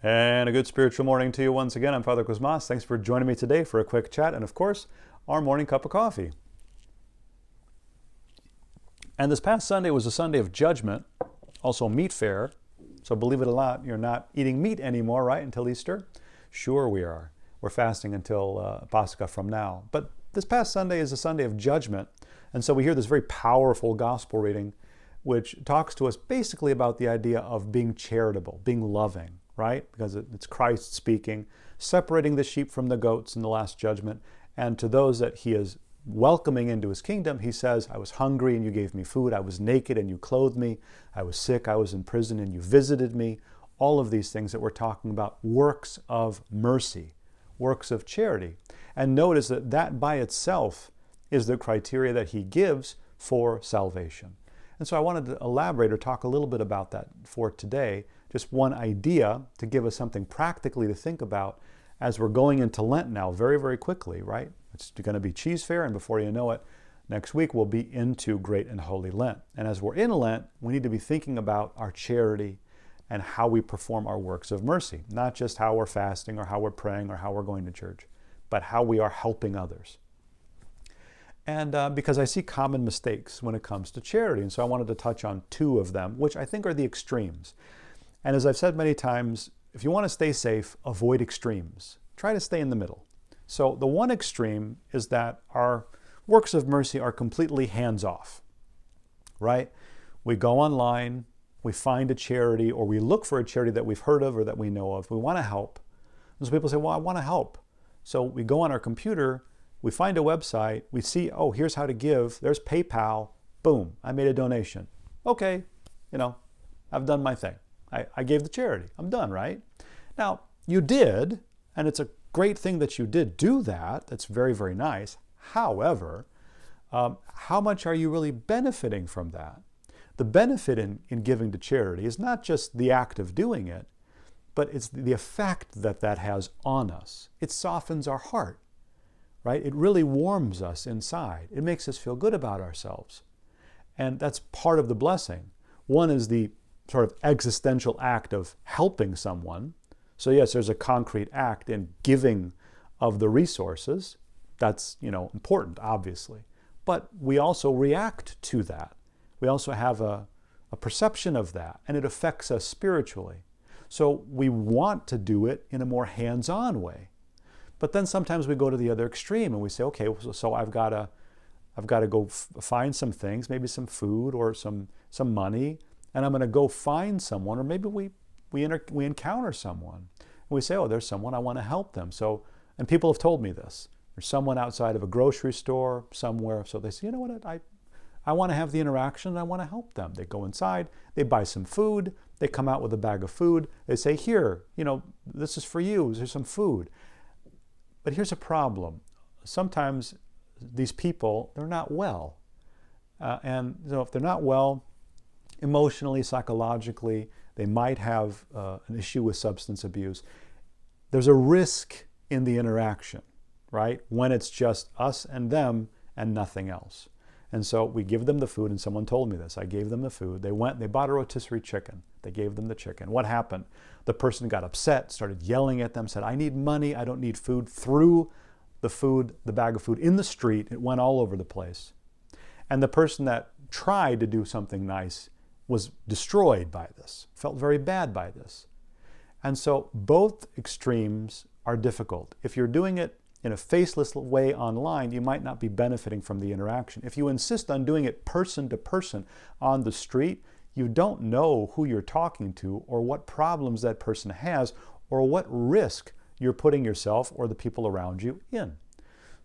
And a good spiritual morning to you once again. I'm Father Cosmas. Thanks for joining me today for a quick chat and, of course, our morning cup of coffee. And this past Sunday was a Sunday of judgment, also meat fair. So believe it or not, you're not eating meat anymore, right, until Easter? Sure we are. We're fasting until Pascha from now. But this past Sunday is a Sunday of judgment. And so we hear this very powerful gospel reading, which talks to us basically about the idea of being charitable, being loving, right? Because it's Christ speaking, separating the sheep from the goats in the last judgment. And to those that he is welcoming into his kingdom, he says, I was hungry and you gave me food. I was naked and you clothed me. I was sick, I was in prison and you visited me. All of these things that we're talking about, works of mercy, works of charity. And notice that that by itself is the criteria that he gives for salvation. And so I wanted to elaborate or talk a little bit about that for today. Just one idea to give us something practically to think about as we're going into Lent now very, very quickly, right? It's going to be Cheese Fair, and before you know it, next week we'll be into Great and Holy Lent. And as we're in Lent, we need to be thinking about our charity and how we perform our works of mercy. Not just how we're fasting or how we're praying or how we're going to church, but how we are helping others. And because I see common mistakes when it comes to charity. And so I wanted to touch on two of them, which I think are the extremes. And as I've said many times, if you want to stay safe, avoid extremes. Try to stay in the middle. So the one extreme is that our works of mercy are completely hands-off, right? We go online, we find a charity, or we look for a charity that we've heard of or that we know of. We want to help. And so people say, well, I want to help. So we go on our computer, we find a website, we see, oh, here's how to give. There's PayPal. Boom, I made a donation. Okay, I've done my thing. I gave the charity. I'm done, right? Now, you did, and it's a great thing that you did do that. That's very, very nice. However, how much are you really benefiting from that? The benefit in giving to charity is not just the act of doing it, but it's the effect that that has on us. It softens our heart, right? It really warms us inside. It makes us feel good about ourselves. And that's part of the blessing. One is the sort of existential act of helping someone. So yes, there's a concrete act in giving of the resources. That's, important, obviously. But we also react to that. We also have a perception of that, and it affects us spiritually. So we want to do it in a more hands-on way. But then sometimes we go to the other extreme and we say, okay, so I've got to go find some things, maybe some food or some money, and I'm going to go find someone, or maybe we encounter someone. And we say, oh, there's someone, I want to help them. So, and people have told me this. There's someone outside of a grocery store somewhere. So they say, you know what, I want to have the interaction and I want to help them. They go inside, they buy some food, they come out with a bag of food. They say, here, this is for you, here's some food. But here's a problem. Sometimes these people, they're not well. And if they're not well, emotionally, psychologically, they might have an issue with substance abuse. There's a risk in the interaction, right? When it's just us and them and nothing else. And so we give them the food, and someone told me this. I gave them the food. They went, they bought a rotisserie chicken. They gave them the chicken. What happened? The person got upset, started yelling at them, said, I need money, I don't need food, threw the bag of food in the street. It went all over the place. And the person that tried to do something nice was destroyed by this, felt very bad by this. And so both extremes are difficult. If you're doing it in a faceless way online, you might not be benefiting from the interaction. If you insist on doing it person to person on the street, you don't know who you're talking to or what problems that person has or what risk you're putting yourself or the people around you in.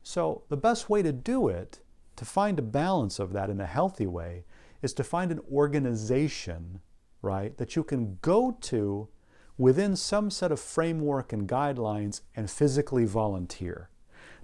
So the best way to do it, to find a balance of that in a healthy way, is to find an organization, right, that you can go to within some set of framework and guidelines and physically volunteer.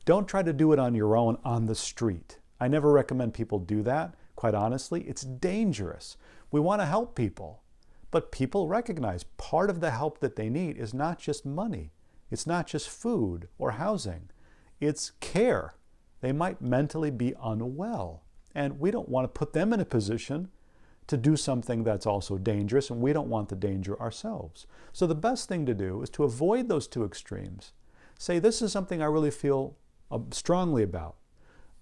Don't try to do it on your own on the street. I never recommend people do that, quite honestly. It's dangerous. We want to help people, but people recognize part of the help that they need is not just money. It's not just food or housing. It's care. They might mentally be unwell. And we don't want to put them in a position to do something that's also dangerous, and we don't want the danger ourselves. So the best thing to do is to avoid those two extremes. Say, this is something I really feel strongly about.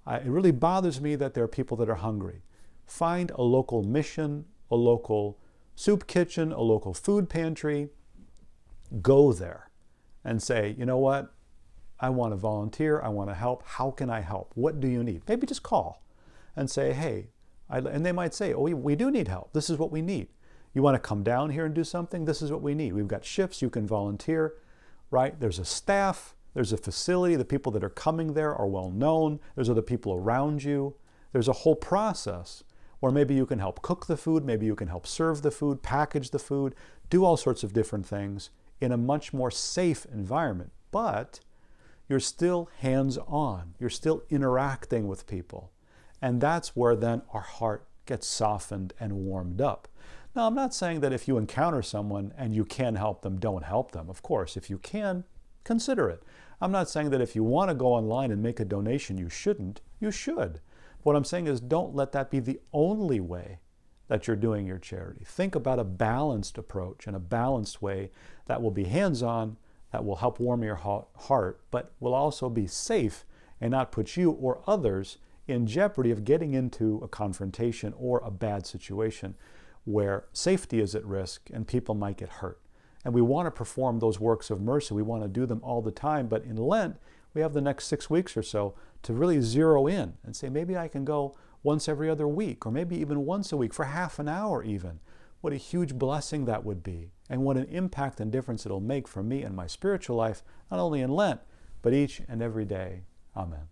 It really bothers me that there are people that are hungry. Find a local mission, a local soup kitchen, a local food pantry. Go there and say, you know what? I want to volunteer. I want to help. How can I help? What do you need? Maybe just call and say, hey, and they might say, oh, we do need help. This is what we need. You want to come down here and do something? This is what we need. We've got shifts. You can volunteer, right? There's a staff. There's a facility. The people that are coming there are well known. There's other people around you. There's a whole process where maybe you can help cook the food. Maybe you can help serve the food, package the food, do all sorts of different things in a much more safe environment. But you're still hands-on. You're still interacting with people. And that's where then our heart gets softened and warmed up. Now, I'm not saying that if you encounter someone and you can help them, don't help them. Of course, if you can, consider it. I'm not saying that if you want to go online and make a donation, you shouldn't. You should. What I'm saying is don't let that be the only way that you're doing your charity. Think about a balanced approach and a balanced way that will be hands-on, that will help warm your heart, but will also be safe and not put you or others in jeopardy of getting into a confrontation or a bad situation where safety is at risk and people might get hurt. And we want to perform those works of mercy. We want to do them all the time. But in Lent, we have the next 6 weeks or so to really zero in and say, maybe I can go once every other week, or maybe even once a week for half an hour even. What a huge blessing that would be. And what an impact and difference it'll make for me and my spiritual life, not only in Lent, but each and every day. Amen.